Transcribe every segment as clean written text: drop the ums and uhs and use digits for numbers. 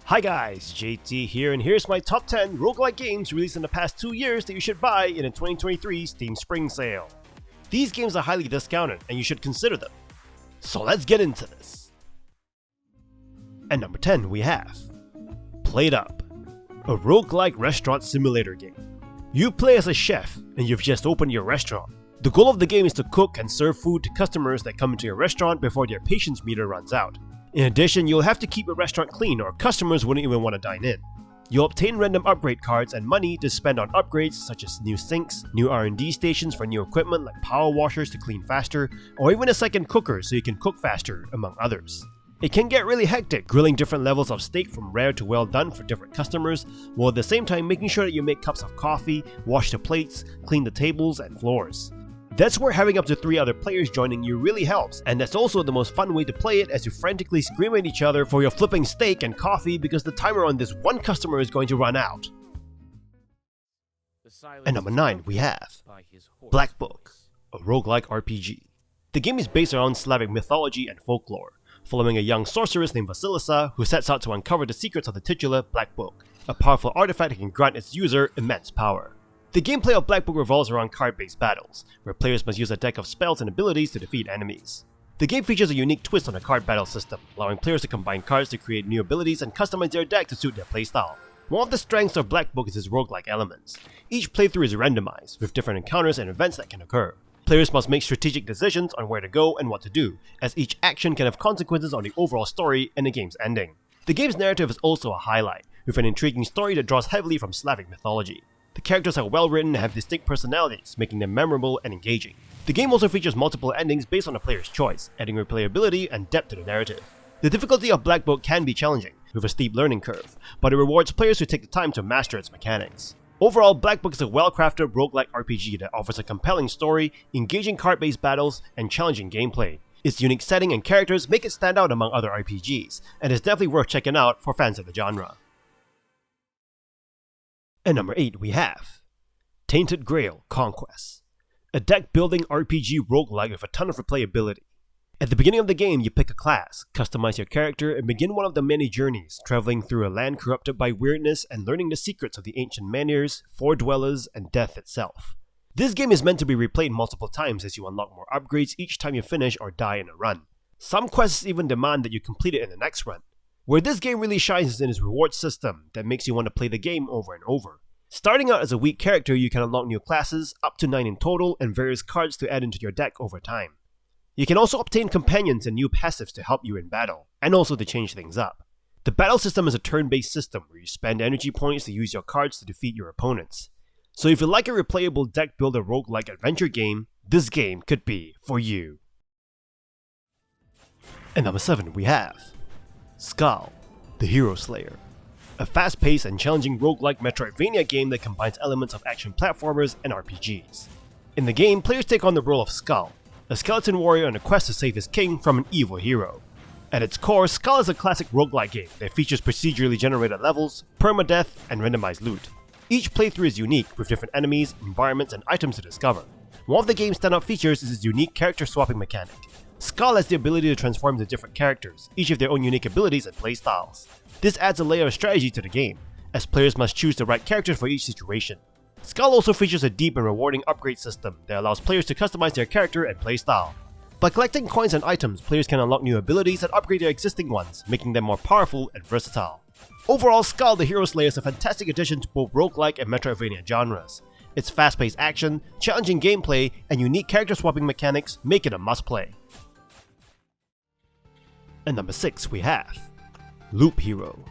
Hi guys, JT here, and here's my top 10 roguelike games released in the past 2 years that you should buy in a 2023 Steam Spring Sale. These games are highly discounted and you should consider them. So let's get into this. At number 10 we have PlateUp, a roguelike restaurant simulator game. You play as a chef and you've just opened your restaurant. The goal of the game is to cook and serve food to customers that come into your restaurant before their patience meter runs out. In addition, you'll have to keep your restaurant clean or customers wouldn't even want to dine in. You'll obtain random upgrade cards and money to spend on upgrades such as new sinks, new R&D stations for new equipment like power washers to clean faster, or even a second cooker so you can cook faster, among others. It can get really hectic, grilling different levels of steak from rare to well done for different customers, while at the same time making sure that you make cups of coffee, wash the plates, clean the tables and floors. That's where having up to 3 other players joining you really helps, and that's also the most fun way to play it as you frantically scream at each other for your flipping steak and coffee because the timer on this one customer is going to run out. At number 9 we have Black Book, a roguelike RPG. The game is based around Slavic mythology and folklore, following a young sorceress named Vasilisa who sets out to uncover the secrets of the titular Black Book, a powerful artifact that can grant its user immense power. The gameplay of Black Book revolves around card-based battles, where players must use a deck of spells and abilities to defeat enemies. The game features a unique twist on the card battle system, allowing players to combine cards to create new abilities and customize their deck to suit their playstyle. One of the strengths of Black Book is its roguelike elements. Each playthrough is randomized, with different encounters and events that can occur. Players must make strategic decisions on where to go and what to do, as each action can have consequences on the overall story and the game's ending. The game's narrative is also a highlight, with an intriguing story that draws heavily from Slavic mythology. The characters are well written and have distinct personalities, making them memorable and engaging. The game also features multiple endings based on the player's choice, adding replayability and depth to the narrative. The difficulty of Black Book can be challenging, with a steep learning curve, but it rewards players who take the time to master its mechanics. Overall, Black Book is a well-crafted roguelike RPG that offers a compelling story, engaging card-based battles, and challenging gameplay. Its unique setting and characters make it stand out among other RPGs, and is definitely worth checking out for fans of the genre. At number 8 we have Tainted Grail Conquest, a deck-building RPG roguelike with a ton of replayability. At the beginning of the game, you pick a class, customize your character, and begin one of the many journeys, traveling through a land corrupted by weirdness and learning the secrets of the ancient Menhirs, Fore-dwellers, and death itself. This game is meant to be replayed multiple times as you unlock more upgrades each time you finish or die in a run. Some quests even demand that you complete it in the next run. Where this game really shines is in its reward system that makes you want to play the game over and over. Starting out as a weak character, you can unlock new classes, up to 9 in total, and various cards to add into your deck over time. You can also obtain companions and new passives to help you in battle, and also to change things up. The battle system is a turn-based system where you spend energy points to use your cards to defeat your opponents. So if you like a replayable deck builder roguelike adventure game, this game could be for you. At number 7 we have Skul, the Hero Slayer, a fast-paced and challenging roguelike Metroidvania game that combines elements of action platformers and RPGs. In the game, players take on the role of Skul, a skeleton warrior on a quest to save his king from an evil hero. At its core, Skul is a classic roguelike game that features procedurally generated levels, permadeath, and randomized loot. Each playthrough is unique, with different enemies, environments, and items to discover. One of the game's standout features is its unique character swapping mechanic. Skul has the ability to transform into different characters, each with their own unique abilities and playstyles. This adds a layer of strategy to the game, as players must choose the right character for each situation. Skul also features a deep and rewarding upgrade system that allows players to customize their character and playstyle. By collecting coins and items, players can unlock new abilities and upgrade their existing ones, making them more powerful and versatile. Overall, Skul the Hero Slayer is a fantastic addition to both roguelike and Metroidvania genres. Its fast-paced action, challenging gameplay, and unique character swapping mechanics make it a must-play. At number 6 we have Loop Hero,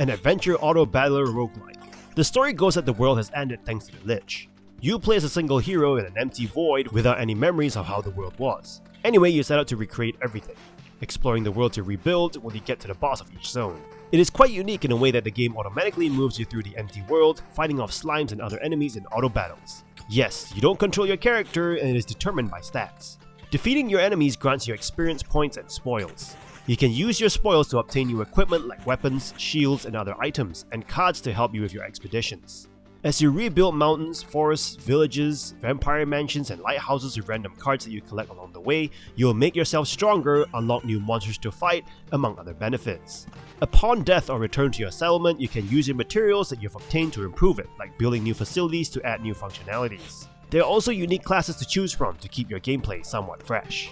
an adventure auto-battler roguelike. The story goes that the world has ended thanks to the Lich. You play as a single hero in an empty void without any memories of how the world was. Anyway, you set out to recreate everything, exploring the world to rebuild when you get to the boss of each zone. It is quite unique in a way that the game automatically moves you through the empty world, fighting off slimes and other enemies in auto battles. Yes, you don't control your character and it is determined by stats. Defeating your enemies grants you experience points and spoils. You can use your spoils to obtain new equipment like weapons, shields, and other items, and cards to help you with your expeditions. As you rebuild mountains, forests, villages, vampire mansions, and lighthouses with random cards that you collect along the way, you'll make yourself stronger, unlock new monsters to fight, among other benefits. Upon death or return to your settlement, you can use your materials that you've obtained to improve it, like building new facilities to add new functionalities. There are also unique classes to choose from to keep your gameplay somewhat fresh.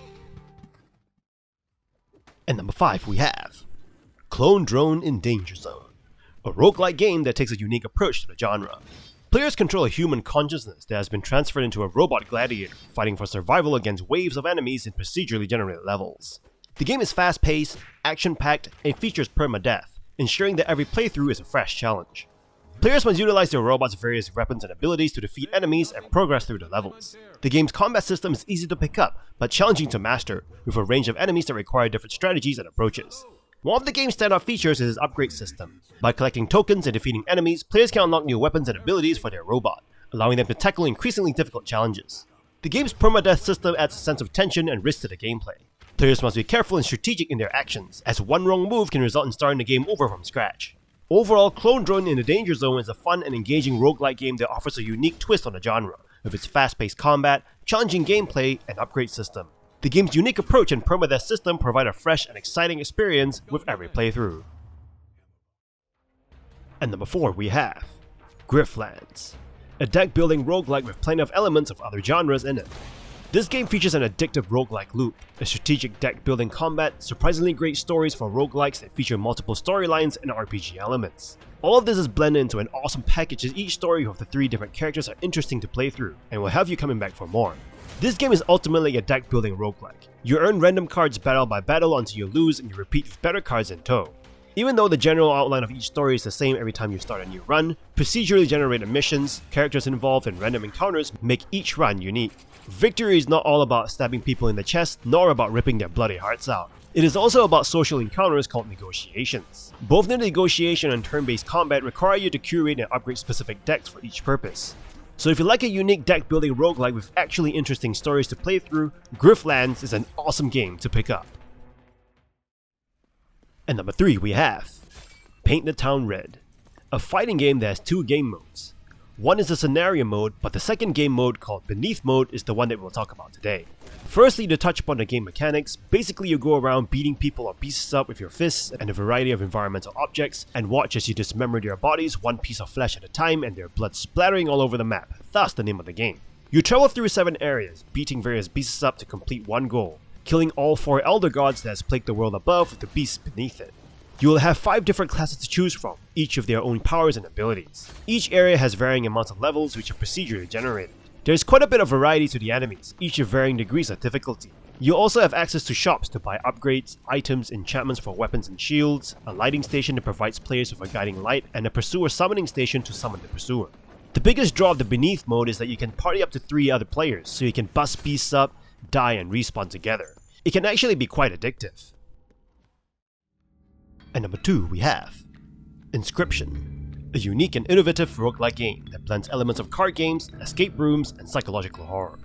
And number 5 we have Clone Drone in Danger Zone, a roguelike game that takes a unique approach to the genre. Players control a human consciousness that has been transferred into a robot gladiator, fighting for survival against waves of enemies in procedurally generated levels. The game is fast-paced, action-packed, and features permadeath, ensuring that every playthrough is a fresh challenge. Players must utilize their robot's various weapons and abilities to defeat enemies and progress through the levels. The game's combat system is easy to pick up, but challenging to master, with a range of enemies that require different strategies and approaches. One of the game's standout features is its upgrade system. By collecting tokens and defeating enemies, players can unlock new weapons and abilities for their robot, allowing them to tackle increasingly difficult challenges. The game's permadeath system adds a sense of tension and risk to the gameplay. Players must be careful and strategic in their actions, as one wrong move can result in starting the game over from scratch. Overall, Clone Drone in the Danger Zone is a fun and engaging roguelike game that offers a unique twist on the genre, with its fast-paced combat, challenging gameplay, and upgrade system. The game's unique approach and permadeath system provide a fresh and exciting experience with every playthrough. And number 4 we have Griftlands, a deck-building roguelike with plenty of elements of other genres in it. This game features an addictive roguelike loop, a strategic deck-building combat, surprisingly great stories for roguelikes that feature multiple storylines and RPG elements. All of this is blended into an awesome package as each story of the 3 different characters are interesting to play through, and will have you coming back for more. This game is ultimately a deck-building roguelike. You earn random cards battle by battle until you lose, and you repeat with better cards in tow. Even though the general outline of each story is the same every time you start a new run, procedurally generated missions, characters involved, and random encounters make each run unique. Victory is not all about stabbing people in the chest, nor about ripping their bloody hearts out. It is also about social encounters called negotiations. Both the negotiation and turn-based combat require you to curate and upgrade specific decks for each purpose. So if you like a unique deck-building roguelike with actually interesting stories to play through, Griftlands is an awesome game to pick up. And number 3 we have Paint the Town Red, a fighting game that has 2 game modes. One is the scenario mode, but the second game mode called Beneath mode is the one that we'll talk about today. Firstly, to touch upon the game mechanics, basically you go around beating people or beasts up with your fists and a variety of environmental objects, and watch as you dismember their bodies one piece of flesh at a time and their blood splattering all over the map, thus the name of the game. You travel through 7 areas, beating various beasts up to complete one goal, killing all 4 elder gods that has plagued the world above with the beasts beneath it. You will have 5 different classes to choose from, each with their own powers and abilities. Each area has varying amounts of levels which are procedurally generated. There is quite a bit of variety to the enemies, each of varying degrees of difficulty. You also have access to shops to buy upgrades, items, enchantments for weapons and shields, a lighting station that provides players with a guiding light, and a pursuer summoning station to summon the pursuer. The biggest draw of the Beneath mode is that you can party up to 3 other players, so you can bust beasts up, die, and respawn together. It can actually be quite addictive. And number 2 we have Inscryption, a unique and innovative roguelike game that blends elements of card games, escape rooms, and psychological horror.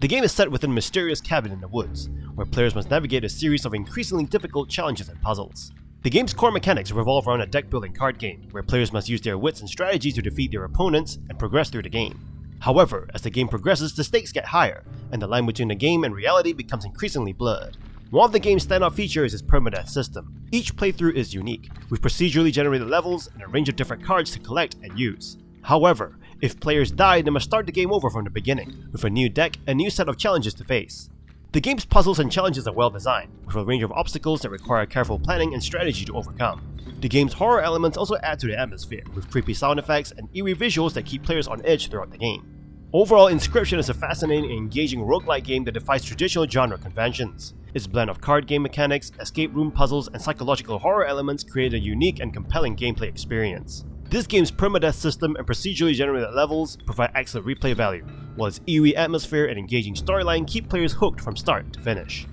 The game is set within a mysterious cabin in the woods, where players must navigate a series of increasingly difficult challenges and puzzles. The game's core mechanics revolve around a deck-building card game, where players must use their wits and strategies to defeat their opponents and progress through the game. However, as the game progresses, the stakes get higher, and the line between the game and reality becomes increasingly blurred. One of the game's standout features is its permadeath system. Each playthrough is unique, with procedurally generated levels and a range of different cards to collect and use. However, if players die, they must start the game over from the beginning, with a new deck and new set of challenges to face. The game's puzzles and challenges are well designed, with a range of obstacles that require careful planning and strategy to overcome. The game's horror elements also add to the atmosphere, with creepy sound effects and eerie visuals that keep players on edge throughout the game. Overall, Inscryption is a fascinating and engaging roguelike game that defies traditional genre conventions. Its blend of card game mechanics, escape room puzzles, and psychological horror elements create a unique and compelling gameplay experience. This game's permadeath system and procedurally generated levels provide excellent replay value, while its eerie atmosphere and engaging storyline keep players hooked from start to finish.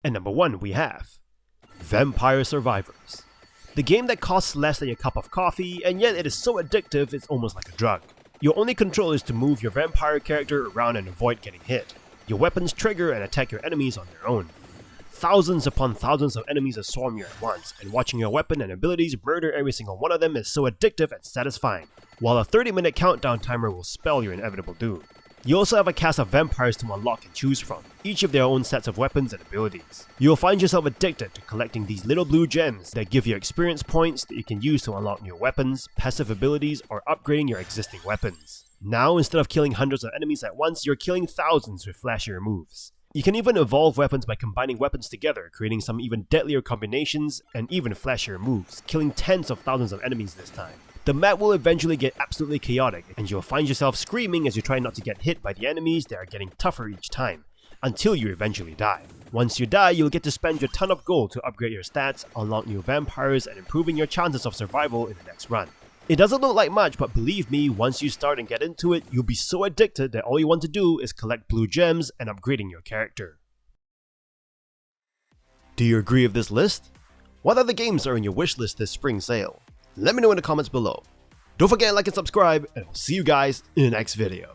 And number 1 we have Vampire Survivors, the game that costs less than your cup of coffee, and yet it is so addictive it's almost like a drug. Your only control is to move your vampire character around and avoid getting hit. Your weapons trigger and attack your enemies on their own. Thousands upon thousands of enemies that swarm you at once, and watching your weapon and abilities murder every single one of them is so addictive and satisfying, while a 30-minute countdown timer will spell your inevitable doom. You also have a cast of vampires to unlock and choose from, each of their own sets of weapons and abilities. You will find yourself addicted to collecting these little blue gems that give you experience points that you can use to unlock new weapons, passive abilities, or upgrading your existing weapons. Now, instead of killing hundreds of enemies at once, you're killing thousands with flashier moves. You can even evolve weapons by combining weapons together, creating some even deadlier combinations and even flashier moves, killing tens of thousands of enemies this time. The map will eventually get absolutely chaotic, and you'll find yourself screaming as you try not to get hit by the enemies that are getting tougher each time, until you eventually die. Once you die, you'll get to spend your ton of gold to upgrade your stats, unlock new vampires, and improving your chances of survival in the next run. It doesn't look like much, but believe me, once you start and get into it, you'll be so addicted that all you want to do is collect blue gems and upgrading your character. Do you agree with this list? What other games are in your wishlist this spring sale? Let me know in the comments below. Don't forget to like and subscribe, and I'll see you guys in the next video.